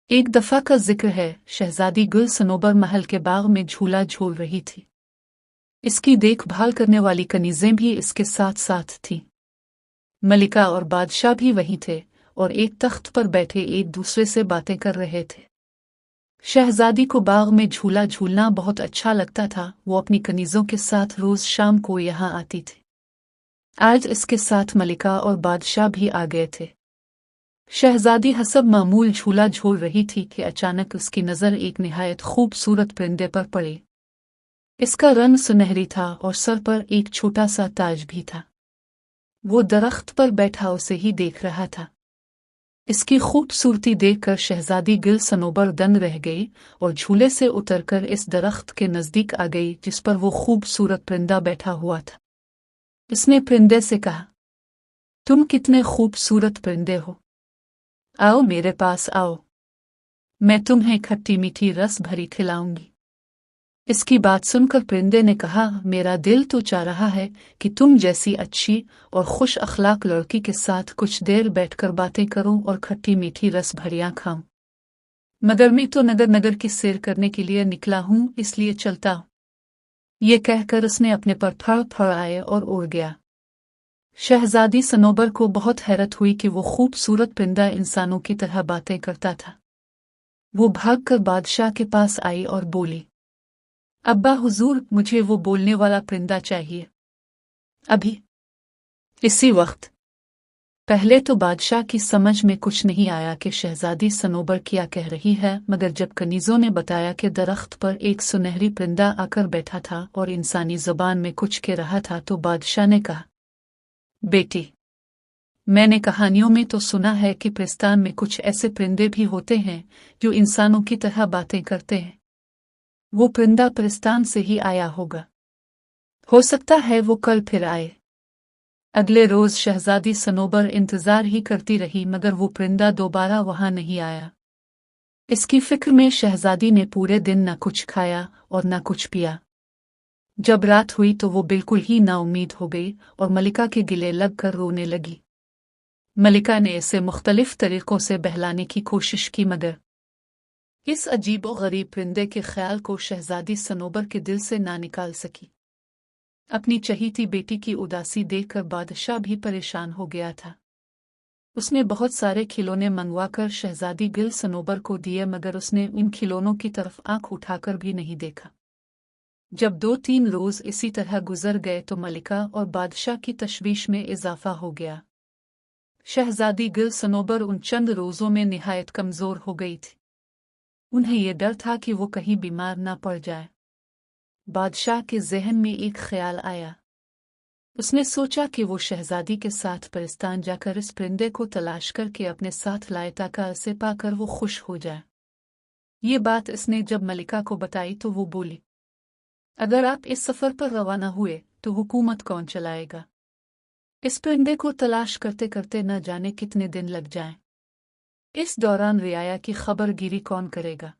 एक दफा का जिक्र है, शहजादी गुल सनोबर महल के बाग में झूला झूल रही थी। इसकी देखभाल करने वाली कनीजें भी इसके साथ साथ थीं। मलिका और बादशाह भी वहीं थे और एक तख्त पर बैठे एक दूसरे से बातें कर रहे थे। शहजादी को बाग में झूला झूलना बहुत अच्छा लगता था। वो अपनी कनीजों के साथ रोज शाम को यहाँ आती थी। आज इसके साथ मलिका और बादशाह भी आ गए थे। शहजादी हसब मामूल झूला झूल रही थी कि अचानक उसकी नज़र एक निहायत खूबसूरत परिंदे पर पड़ी। इसका रंग सुनहरी था और सर पर एक छोटा सा ताज भी था। वो दरख्त पर बैठा उसे ही देख रहा था। इसकी खूबसूरती देखकर शहजादी गिल सनोबर दंग रह गई और झूले से उतरकर इस दरख्त के नज़दीक आ गई जिस पर वो खूबसूरत परिंदा बैठा हुआ था। इसने परिंदे से कहा, तुम कितने खूबसूरत परिंदे हो, आओ मेरे पास आओ, मैं तुम्हें खट्टी मीठी रस भरी खिलाऊंगी। इसकी बात सुनकर परिंदे ने कहा, मेरा दिल तो चाह रहा है कि तुम जैसी अच्छी और खुश अखलाक लड़की के साथ कुछ देर बैठकर बातें करूं और खट्टी मीठी रस भरियां खाऊं, मगर मैं तो नगर नगर की सैर करने के लिए निकला हूं, इसलिए चलता हूं। ये कहकर उसने अपने पर फड़ फड़ाए और उड़ गया। शहजादी सनोबर को बहुत हैरत हुई कि वो खूबसूरत परिंदा इंसानों की तरह बातें करता था। वो भागकर बादशाह के पास आई और बोली, अब्बा हुजूर, मुझे वो बोलने वाला परिंदा चाहिए, अभी, इसी वक्त। पहले तो बादशाह की समझ में कुछ नहीं आया कि शहजादी सनोबर क्या कह रही है, मगर जब कनीजों ने बताया कि दरख्त पर एक सुनहरी परिंदा आकर बैठा था और इंसानी जुबान में कुछ कह रहा था, तो बादशाह ने कहा, बेटी, मैंने कहानियों में तो सुना है कि पिस्तान में कुछ ऐसे परिंदे भी होते हैं जो इंसानों की तरह बातें करते हैं। वो परिंदा पिस्तान से ही आया होगा। हो सकता है वो कल फिर आए। अगले रोज शहजादी सनोबर इंतजार ही करती रही, मगर वो परिंदा दोबारा वहां नहीं आया। इसकी फिक्र में शहजादी ने पूरे दिन न कुछ खाया और न कुछ पिया। जब रात हुई तो वो बिल्कुल ही नाउम्मीद हो गई और मलिका के गिले लगकर रोने लगी। मलिका ने इसे मुख्तलिफ तरीकों से बहलाने की कोशिश की, मगर इस अजीब और गरीब परिंदे के ख्याल को शहजादी सनोबर के दिल से ना निकाल सकी। अपनी चहीती बेटी की उदासी देखकर बादशाह भी परेशान हो गया था। उसने बहुत सारे खिलौने मंगवाकर शहजादी गिल सनोबर को दिए, मगर उसने इन खिलौनों की तरफ आंख उठाकर भी नहीं देखा। जब 2-3 रोज इसी तरह गुजर गए तो मलिका और बादशाह की तशवीश में इजाफा हो गया। शहजादी गिल सनोबर उन चंद रोजों में निहायत कमजोर हो गई थी। उन्हें यह डर था कि वो कहीं बीमार ना पड़ जाए। बादशाह के जहन में एक ख्याल आया। उसने सोचा कि वो शहजादी के साथ परिस्तान जाकर इस परिंदे को तलाश करके अपने साथ लाए ताकि उसे पाकर वो खुश हो जाए। ये बात इसने जब मलिका को बताई तो वो बोली, अगर आप इस सफर पर रवाना हुए तो हुकूमत कौन चलाएगा? इस परिंदे को तलाश करते करते न जाने कितने दिन लग जाएं। इस दौरान रियाया की खबरगिरी कौन करेगा?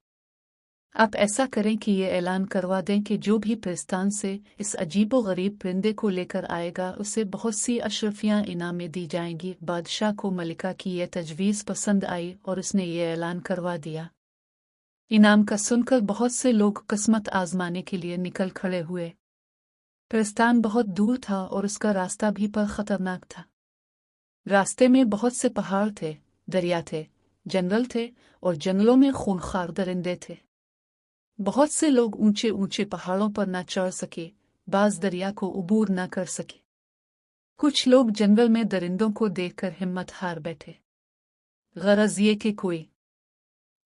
आप ऐसा करें कि ये ऐलान करवा दें कि जो भी पिस्तान से इस अजीबो गरीब परिंदे को लेकर आएगा उसे बहुत सी अशरफियां इनामें दी जाएंगी। बादशाह को मलिका की यह तजवीज़ पसंद आई और उसने ये ऐलान करवा दिया। इनाम का सुनकर बहुत से लोग किस्मत आजमाने के लिए निकल खड़े हुए। पिस्तान बहुत दूर था और उसका रास्ता भी पर खतरनाक था। रास्ते में बहुत से पहाड़ थे, दरिया थे, जंगल थे और जंगलों में खूंखार दरिंदे थे। बहुत से लोग ऊंचे ऊंचे पहाड़ों पर न चढ़ सके, बाज दरिया को उबूर न कर सके। कुछ लोग जंगल में दरिंदों को देखकर हिम्मत हार बैठे। गरज ये कि कोई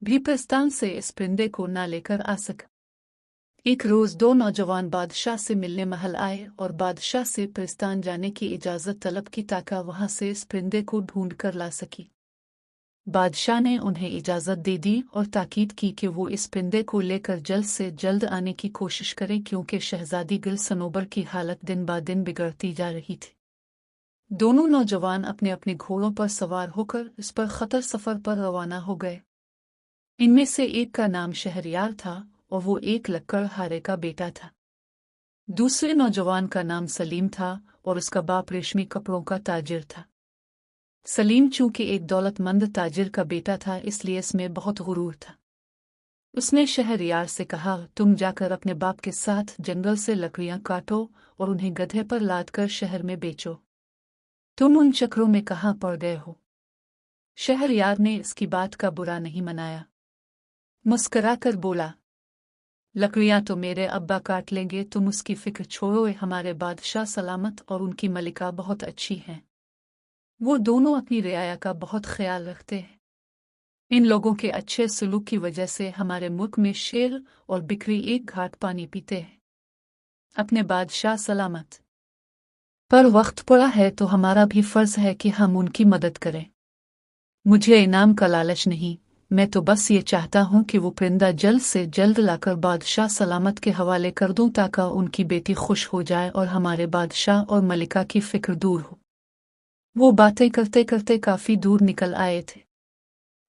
भी पिस्तान से इस परिंदे को न लेकर आ सका। एक रोज 2 नौजवान बादशाह से मिलने महल आए और बादशाह से पिस्तान जाने की इजाजत तलब की ताकि वहां से इस परिंदे को ढूंढ कर ला सकी। बादशाह ने उन्हें इजाजत दे दी और ताकीद की कि वो इस परिंदे को लेकर जल्द से जल्द आने की कोशिश करें, क्योंकि शहजादी गिल सनोबर की हालत दिन ब दिन बिगड़ती जा रही थी। दोनों नौजवान अपने अपने घोड़ों पर सवार होकर इस पर खतर सफर पर रवाना हो गए। इनमें से एक का नाम शहरयार था और वो एक लक्कड़हारे का बेटा था। दूसरे नौजवान का नाम सलीम था और उसका बाप रेशमी कपड़ों का ताजिर था। सलीम चूंकि एक दौलतमंद ताजिर का बेटा था, इसलिए इसमें बहुत गुरूर था। उसने शहरयार से कहा, तुम जाकर अपने बाप के साथ जंगल से लकड़ियां काटो और उन्हें गधे पर लादकर शहर में बेचो। तुम उन चक्रों में कहाँ पड़ गए हो? शहरयार ने इसकी बात का बुरा नहीं मनाया, मुस्करा कर बोला, लकड़ियां तो मेरे अब्बा काट लेंगे, तुम उसकी फिक्र छोड़ो, हमारे बादशाह सलामत और उनकी मलिका बहुत अच्छी हैं। वो दोनों अपनी रियाया का बहुत ख्याल रखते हैं। इन लोगों के अच्छे सलूक की वजह से हमारे मुल्क में शेर और बिक्री एक घाट पानी पीते हैं। अपने बादशाह सलामत पर वक्त पड़ा है तो हमारा भी फर्ज है कि हम उनकी मदद करें। मुझे इनाम का लालच नहीं, मैं तो बस ये चाहता हूँ कि वो परिंदा जल्द से जल्द लाकर बादशाह सलामत के हवाले कर दूँ ताकि उनकी बेटी खुश हो जाए और हमारे बादशाह और मलिका की फिक्र दूर हो। वो बातें करते करते काफी दूर निकल आए थे।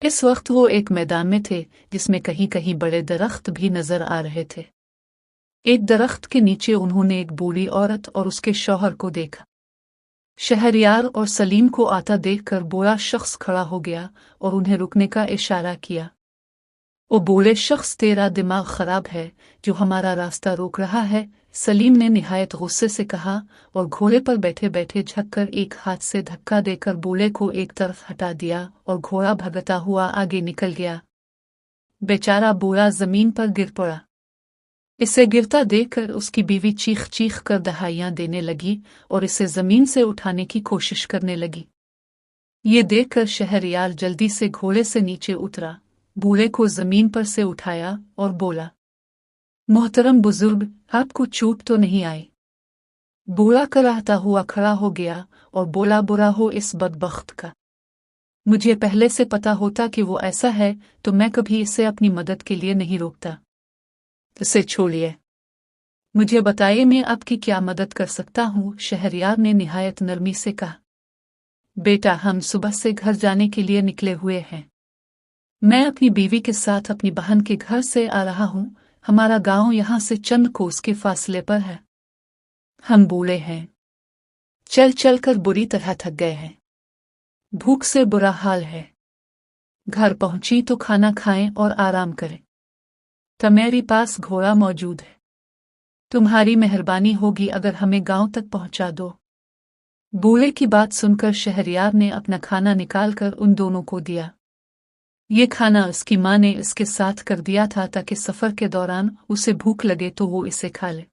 इस वक्त वो एक मैदान में थे जिसमें कहीं कहीं बड़े दरख्त भी नजर आ रहे थे। एक दरख्त के नीचे उन्होंने एक बूढ़ी औरत और उसके शौहर को देखा। शहरयार और सलीम को आता देखकर बूढ़ा शख्स खड़ा हो गया और उन्हें रुकने का इशारा किया। ओ बूढ़े शख्स, तेरा दिमाग खराब है जो हमारा रास्ता रोक रहा है, सलीम ने निहायत गुस्से से कहा और घोड़े पर बैठे बैठे झुककर एक हाथ से धक्का देकर बूढ़े को एक तरफ हटा दिया और घोड़ा भगता हुआ आगे निकल गया। बेचारा बूढ़ा जमीन पर गिर पड़ा। इसे गिरता देखकर उसकी बीवी चीख चीख कर दहाइयां देने लगी और इसे जमीन से उठाने की कोशिश करने लगी। ये देखकर शहरयार जल्दी से घोड़े से नीचे उतरा, बूढ़े को जमीन पर से उठाया और बोला, मोहतरम बुजुर्ग, आपको चोट तो नहीं आई? बूढ़ा कराहता हुआ खड़ा हो गया और बोला, बुरा हो इस बदबख्त का। मुझे पहले से पता होता कि वो ऐसा है तो मैं कभी इसे अपनी मदद के लिए नहीं रोकता। इसे छोड़िए, मुझे बताइए मैं आपकी क्या मदद कर सकता हूँ? शहरयार ने निहायत नरमी से कहा, बेटा, हम सुबह से घर जाने के लिए निकले हुए हैं। मैं अपनी बीवी के साथ अपनी बहन के घर से आ रहा हूँ। हमारा गांव यहाँ से चंद कोस के फासले पर है। हम बूढ़े हैं, चल चल कर बुरी तरह थक गए हैं, भूख से बुरा हाल है। घर पहुंची तो खाना खाएं और आराम करें। मेरे पास घोड़ा मौजूद है, तुम्हारी मेहरबानी होगी अगर हमें गांव तक पहुंचा दो। बूढ़े की बात सुनकर शहरयार ने अपना खाना निकालकर उन दोनों को दिया। ये खाना उसकी माँ ने इसके साथ कर दिया था ताकि सफर के दौरान उसे भूख लगे तो वो इसे खा ले।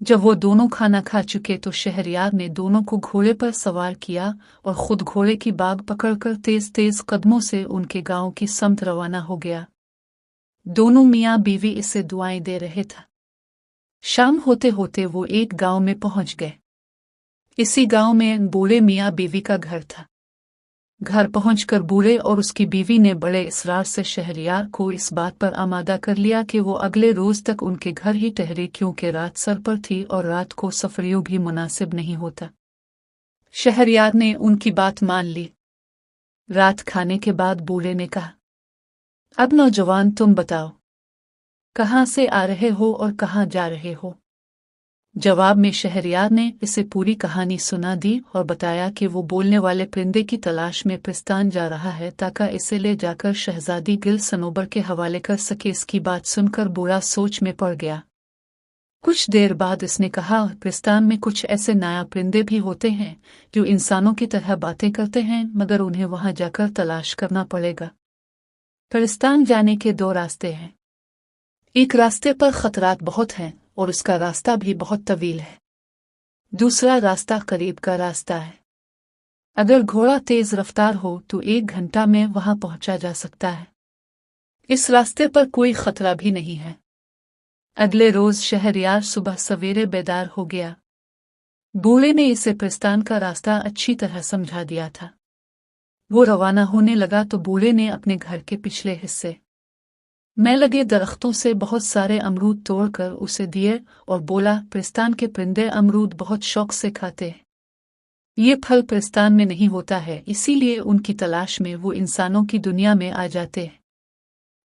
जब वो दोनों खाना खा चुके तो शहरयार ने दोनों को घोड़े पर सवार किया और खुद घोड़े की बाग पकड़कर तेज तेज कदमों से उनके गांव की समत रवाना हो गया। दोनों मियाँ बीवी इसे दुआएं दे रहे थे। शाम होते होते वो एक गांव में पहुंच गए। इसी गांव में बूढ़े मियाँ बीवी का घर था। घर पहुंचकर बूढ़े और उसकी बीवी ने बड़े इसरार से शहरयार को इस बात पर आमादा कर लिया कि वो अगले रोज तक उनके घर ही ठहरे, क्योंकि रात सर पर थी और रात को सफरियों भी मुनासिब नहीं होता। शहरयार ने उनकी बात मान ली। रात खाने के बाद बूढ़े ने कहा, अब नौजवान, तुम बताओ, कहाँ से आ रहे हो और कहाँ जा रहे हो? जवाब में शहरयार ने इसे पूरी कहानी सुना दी और बताया कि वो बोलने वाले परिंदे की तलाश में पिस्तान जा रहा है ताकि इसे ले जाकर शहजादी गिल सनोबर के हवाले कर सके। इसकी बात सुनकर बूढ़ा सोच में पड़ गया। कुछ देर बाद इसने कहा, पिस्तान में कुछ ऐसे नायाब परिंदे भी होते हैं जो इंसानों की तरह बातें करते हैं, मगर उन्हें वहां जाकर तलाश करना पड़ेगा। पिस्तान जाने के दो रास्ते हैं। एक रास्ते पर खतरात बहुत हैं और उसका रास्ता भी बहुत तवील है। दूसरा रास्ता करीब का रास्ता है। अगर घोड़ा तेज रफ्तार हो तो 1 घंटा में वहां पहुंचा जा सकता है। इस रास्ते पर कोई खतरा भी नहीं है। अगले रोज शहरयार सुबह सवेरे बेदार हो गया। बूढ़े ने इसे पिस्तान का रास्ता अच्छी तरह समझा दिया था। वो रवाना होने लगा तो बूढ़े ने अपने घर के पिछले हिस्से में लगे दरख्तों से बहुत सारे अमरूद तोड़कर उसे दिए और बोला, पिस्तान के परिंदे अमरूद बहुत शौक से खाते हैं। ये फल पिस्तान में नहीं होता है, इसीलिए उनकी तलाश में वो इंसानों की दुनिया में आ जाते हैं।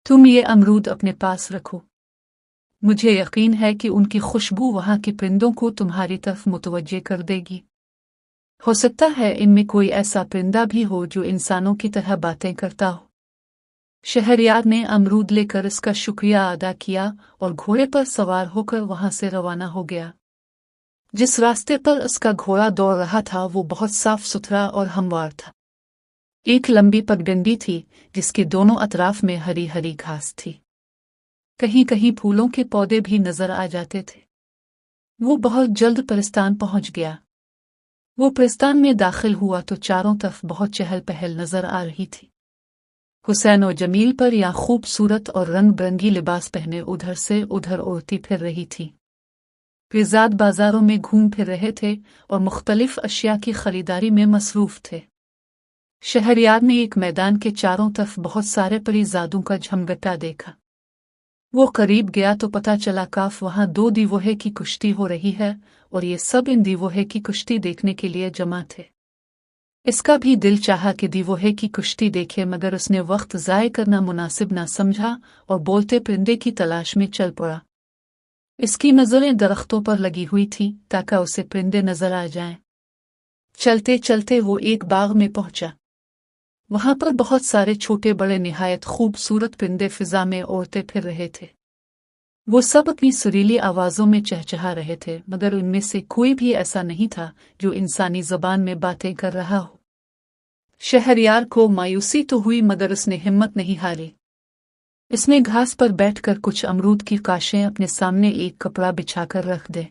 तुम ये अमरूद अपने पास रखो। मुझे यकीन है कि उनकी खुशबू वहां के परिंदों को तुम्हारी तरफ मुतवज्जे कर देगी। हो सकता है इनमें कोई ऐसा परिंदा भी हो जो इंसानों की तरह बातें करता हो। शहरयार ने अमरूद लेकर इसका शुक्रिया अदा किया और घोड़े पर सवार होकर वहां से रवाना हो गया। जिस रास्ते पर उसका घोड़ा दौड़ रहा था वो बहुत साफ सुथरा और हमवार था। एक लंबी पगडंडी थी जिसके दोनों अतराफ में हरी हरी घास थी। कहीं कहीं फूलों के पौधे भी नजर आ जाते थे। वो बहुत जल्द परिस्तान पहुंच गया। वो परिस्तान में दाखिल हुआ तो चारों तरफ बहुत चहल पहल नजर आ रही थी। हुसैन और जमील पर या खूबसूरत और रंग बिरंगी लिबास पहने उधर से उधर उड़ती फिर रही थी। फिजाद बाजारों में घूम फिर रहे थे और मुख्तलिफ अशिया की खरीदारी में मसरूफ थे। शहरयार ने एक मैदान के चारों तरफ बहुत सारे परिजादों का झमगट्टा देखा। वो करीब गया तो पता चला काफ वहां 2 दीवोहे की कुश्ती हो रही है और ये सब इन दीवोहे की कुश्ती देखने के लिए जमा थे। इसका भी दिल चाहा कि दीवोहे की कुश्ती देखे, मगर उसने वक्त ज़ाय करना मुनासिब ना समझा और बोलते परिंदे की तलाश में चल पड़ा। इसकी नज़रें दरख्तों पर लगी हुई थी ताकि उसे परिंदे नजर आ जाएं। चलते चलते वो एक बाग में पहुंचा। वहां पर बहुत सारे छोटे बड़े निहायत खूबसूरत परिंदे फिजा में उड़ते फिर रहे थे। वो सब अपनी सुरीली आवाजों में चहचहा रहे थे, मगर उनमें से कोई भी ऐसा नहीं था जो इंसानी ज़बान में बातें कर रहा हो। शहरयार को मायूसी तो हुई मगर उसने हिम्मत नहीं हारी। इसने घास पर बैठकर कुछ अमरूद की काशें अपने सामने एक कपड़ा बिछाकर रख दे।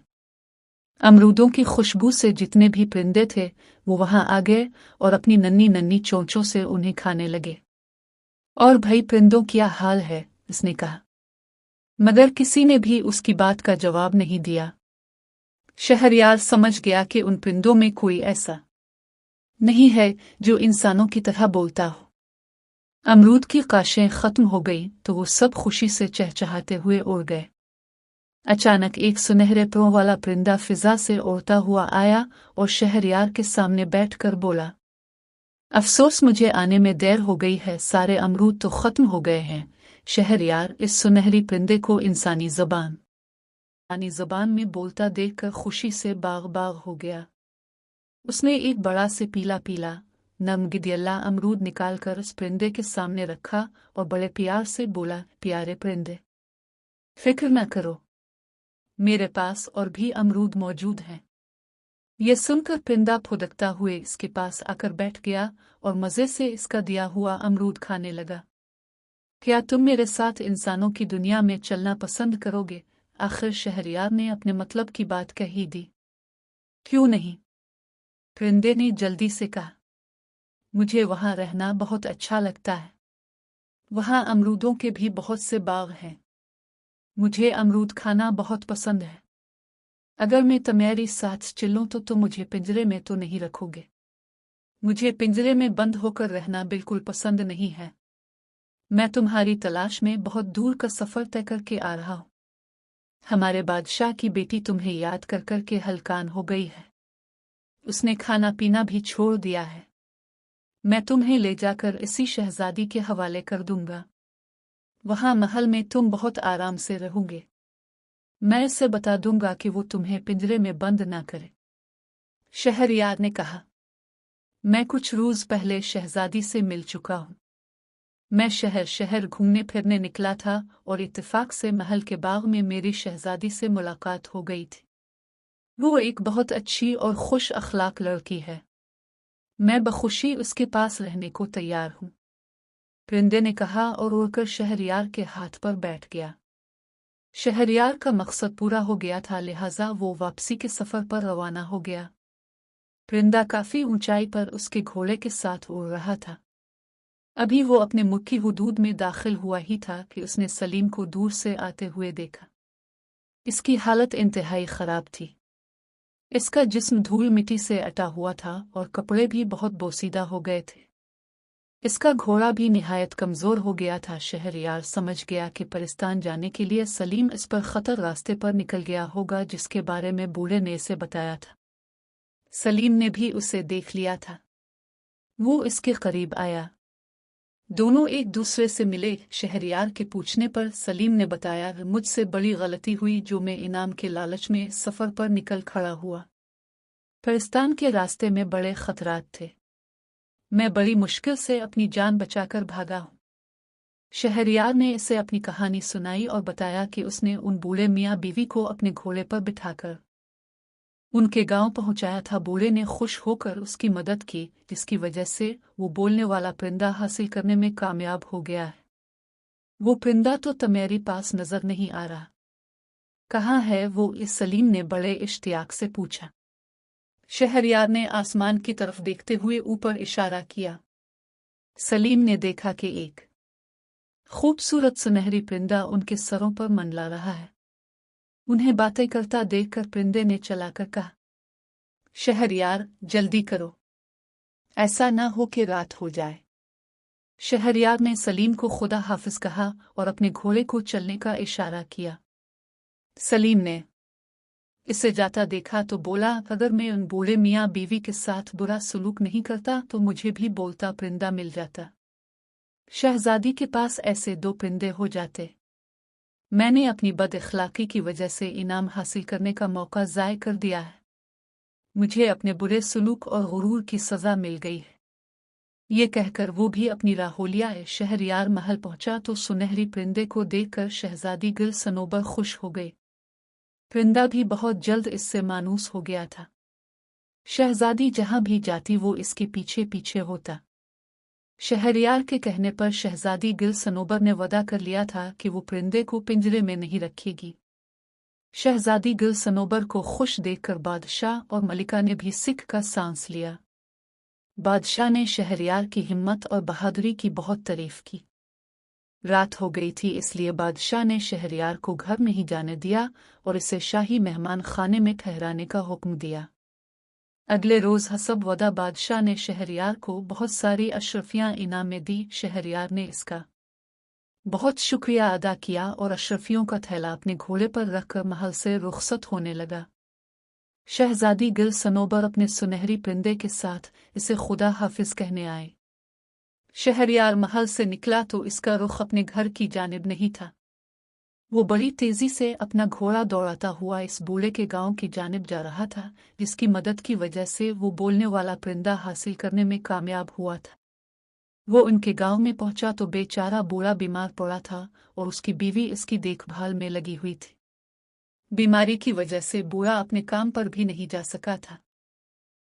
अमरूदों की खुशबू से जितने भी परिंदे थे वो वहां आ गए और अपनी नन्ही नन्ही चोंचों से उन्हें खाने लगे। और भाई परिंदों क्या हाल है, उसने कहा, मगर किसी ने भी उसकी बात का जवाब नहीं दिया। शहरयार समझ गया कि उन परिंदों में कोई ऐसा नहीं है जो इंसानों की तरह बोलता हो। अमरूद की काशें खत्म हो गई तो वो सब खुशी से चहचहाते हुए उड़ गए। अचानक एक सुनहरे पंखों वाला परिंदा फिजा से उड़ता हुआ आया और शहरयार के सामने बैठकर बोला, अफसोस मुझे आने में देर हो गई है, सारे अमरूद तो खत्म हो गए हैं। शहरयार इस सुनहरी परिंदे को इंसानी ज़बान में बोलता देखकर खुशी से बाग बाग हो गया। उसने एक बड़ा से पीला पीला नम गिदियल्ला अमरूद निकालकर उस परिंदे के सामने रखा और बड़े प्यार से बोला, प्यारे परिंदे, फिक्र न करो, मेरे पास और भी अमरूद मौजूद हैं। यह सुनकर परिंदा फुदकता हुए इसके पास आकर बैठ गया और मज़े से इसका दिया हुआ अमरूद खाने लगा। क्या तुम मेरे साथ इंसानों की दुनिया में चलना पसंद करोगे? आखिर शहरयार ने अपने मतलब की बात कह ही दी। क्यों नहीं, परिंदे ने जल्दी से कहा, मुझे वहां रहना बहुत अच्छा लगता है। वहां अमरूदों के भी बहुत से बाग हैं। मुझे अमरूद खाना बहुत पसंद है। अगर मैं तुम्हारे साथ चलूं तो तुम मुझे पिंजरे में तो नहीं रखोगे। मुझे पिंजरे में बंद होकर रहना बिल्कुल पसंद नहीं है। मैं तुम्हारी तलाश में बहुत दूर का सफर तय करके आ रहा हूं। हमारे बादशाह की बेटी तुम्हें याद कर कर के हलकान हो गई है। उसने खाना पीना भी छोड़ दिया है। मैं तुम्हें ले जाकर इसी शहजादी के हवाले कर दूंगा। वहां महल में तुम बहुत आराम से रहोगे। मैं इसे बता दूंगा कि वो तुम्हें पिंजरे में बंद ना करे। शहरयार ने कहा, मैं कुछ रोज पहले शहजादी से मिल चुका हूं। मैं शहर शहर घूमने फिरने निकला था और इत्तेफाक से महल के बाग में मेरी शहजादी से मुलाकात हो गई थी। वो एक बहुत अच्छी और खुश अखलाक लड़की है। मैं बखुशी उसके पास रहने को तैयार हूं। परिंदे ने कहा और उड़कर शहरयार के हाथ पर बैठ गया। शहरयार का मकसद पूरा हो गया था, लिहाजा वो वापसी के सफर पर रवाना हो गया। परिंदा काफी ऊंचाई पर उसके घोड़े के साथ उड़ रहा था। अभी वो अपने मुल्की हुदूद में दाखिल हुआ ही था कि उसने सलीम को दूर से आते हुए देखा। इसकी हालत इंतहाई खराब थी। इसका जिस्म धूल मिट्टी से अटा हुआ था और कपड़े भी बहुत बोसीदा हो गए थे। इसका घोड़ा भी निहायत कमजोर हो गया था। शहरयार समझ गया कि परिस्तान जाने के लिए सलीम इस पर खतर रास्ते पर निकल गया होगा जिसके बारे में बूढ़े ने इसे बताया था। सलीम ने भी उसे देख लिया था। वो इसके करीब आया। दोनों एक दूसरे से मिले। शहरयार के पूछने पर सलीम ने बताया, मुझसे बड़ी गलती हुई जो मैं इनाम के लालच में सफर पर निकल खड़ा हुआ। फिलिस्तीन के रास्ते में बड़े खतरात थे। मैं बड़ी मुश्किल से अपनी जान बचाकर भागा हूँ। शहरयार ने इसे अपनी कहानी सुनाई और बताया कि उसने उन बूढ़े मियाँ बीवी को अपने घोड़े पर बिठाकर उनके गांव पहुंचाया था। बूढ़े ने खुश होकर उसकी मदद की, जिसकी वजह से वो बोलने वाला परिंदा हासिल करने में कामयाब हो गया है। वो परिंदा तो मेरे पास नजर नहीं आ रहा, कहाँ है वो? इस सलीम ने बड़े इश्तियाक से पूछा। शहरयार ने आसमान की तरफ देखते हुए ऊपर इशारा किया। सलीम ने देखा कि एक खूबसूरत सुनहरी परिंदा उनके सरों पर मंडला रहा है। उन्हें बातें करता देखकर परिंदे ने चलाकर कहा, शहरयार जल्दी करो, ऐसा न हो कि रात हो जाए। शहरयार ने सलीम को खुदा हाफिज कहा और अपने घोड़े को चलने का इशारा किया। सलीम ने इसे जाता देखा तो बोला, अगर मैं उन बूढ़े मियाँ बीवी के साथ बुरा सलूक नहीं करता तो मुझे भी बोलता परिंदा मिल जाता। शहजादी के पास ऐसे 2 परिंदे हो जाते। मैंने अपनी बद इखलाकी की वजह से इनाम हासिल करने का मौका ज़ाय कर दिया है। मुझे अपने बुरे सलूक और गुरूर की सज़ा मिल गई है। ये कहकर वो भी अपनी राहोलिया शहरयार महल पहुंचा तो सुनहरी परिंदे को देखकर शहजादी गिल सनोबर खुश हो गई। परिंदा भी बहुत जल्द इससे मानूस हो गया था। शहजादी जहां भी जाती वो इसके पीछे पीछे होता। शहरयार के कहने पर शहजादी गिल सनोबर ने वादा कर लिया था कि वो परिंदे को पिंजरे में नहीं रखेगी। शहजादी गिल सनोबर को खुश देखकर बादशाह और मलिका ने भी सिक का सांस लिया। बादशाह ने शहरयार की हिम्मत और बहादुरी की बहुत तारीफ की। रात हो गई थी, इसलिए बादशाह ने शहरयार को घर में ही जाने दिया और इसे शाही मेहमान खाने में ठहराने का हुक्म दिया। अगले रोज हसब वदा बादशाह ने शहरयार को बहुत सारी अशरफियां इनाम में दी। शहरयार ने इसका बहुत शुक्रिया अदा किया और अशरफियों का थैला अपने घोड़े पर रखकर महल से रुखसत होने लगा। शहजादी गिल सनोबर अपने सुनहरी परिंदे के साथ इसे खुदा हाफिज कहने आए। शहरयार महल से निकला तो इसका रुख अपने घर की जानिब नहीं था। वो बड़ी तेजी से अपना घोड़ा दौड़ाता हुआ इस बूढ़े के गांव की जानिब जा रहा था, जिसकी मदद की वजह से वो बोलने वाला परिंदा हासिल करने में कामयाब हुआ था। वो उनके गांव में पहुंचा तो बेचारा बूढ़ा बीमार पड़ा था और उसकी बीवी इसकी देखभाल में लगी हुई थी। बीमारी की वजह से बूढ़ा अपने काम पर भी नहीं जा सका था।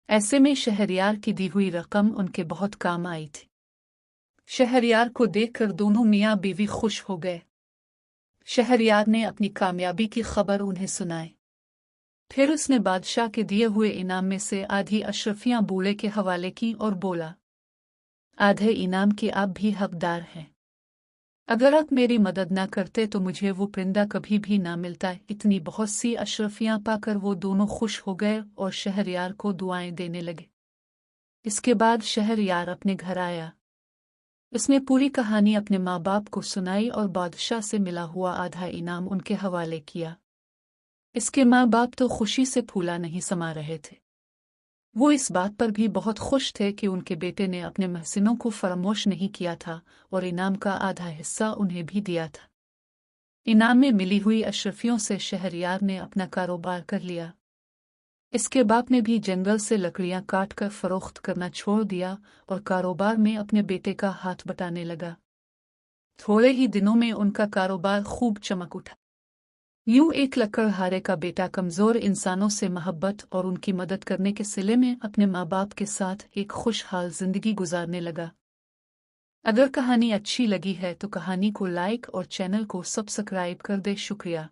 ऐसे में शहरयार की दी हुई रकम उनके बहुत काम आई थी। शहरयार को देखकर दोनों मियाँ बीवी खुश हो गए। शहरयार ने अपनी कामयाबी की खबर उन्हें सुनाई। फिर उसने बादशाह के दिए हुए इनाम में से आधी अशरफियां बूढ़े के हवाले की और बोला, आधे इनाम के आप भी हकदार हैं। अगर आप मेरी मदद न करते तो मुझे वो परिंदा कभी भी ना मिलता। इतनी बहुत सी अशरफियां पाकर वो दोनों खुश हो गए और शहरयार को दुआएं देने लगे। इसके बाद शहरयार अपने घर आया। उसने पूरी कहानी अपने माँ बाप को सुनाई और बादशाह से मिला हुआ आधा इनाम उनके हवाले किया। इसके माँ बाप तो खुशी से फूला नहीं समा रहे थे। वो इस बात पर भी बहुत खुश थे कि उनके बेटे ने अपने महसिनों को फरामोश नहीं किया था और इनाम का आधा हिस्सा उन्हें भी दिया था। इनाम में मिली हुई अशरफियों से शहरयार ने अपना कारोबार कर लिया। इसके बाप ने भी जंगल से लकड़ियां काट कर फरोख्त करना छोड़ दिया और कारोबार में अपने बेटे का हाथ बटाने लगा। थोड़े ही दिनों में उनका कारोबार खूब चमक उठा। यूं एक लकड़हारे का बेटा कमजोर इंसानों से मोहब्बत और उनकी मदद करने के सिले में अपने माँ बाप के साथ एक खुशहाल जिंदगी गुजारने लगा। अगर कहानी अच्छी लगी है तो कहानी को लाइक और चैनल को सब्सक्राइब कर दे। शुक्रिया।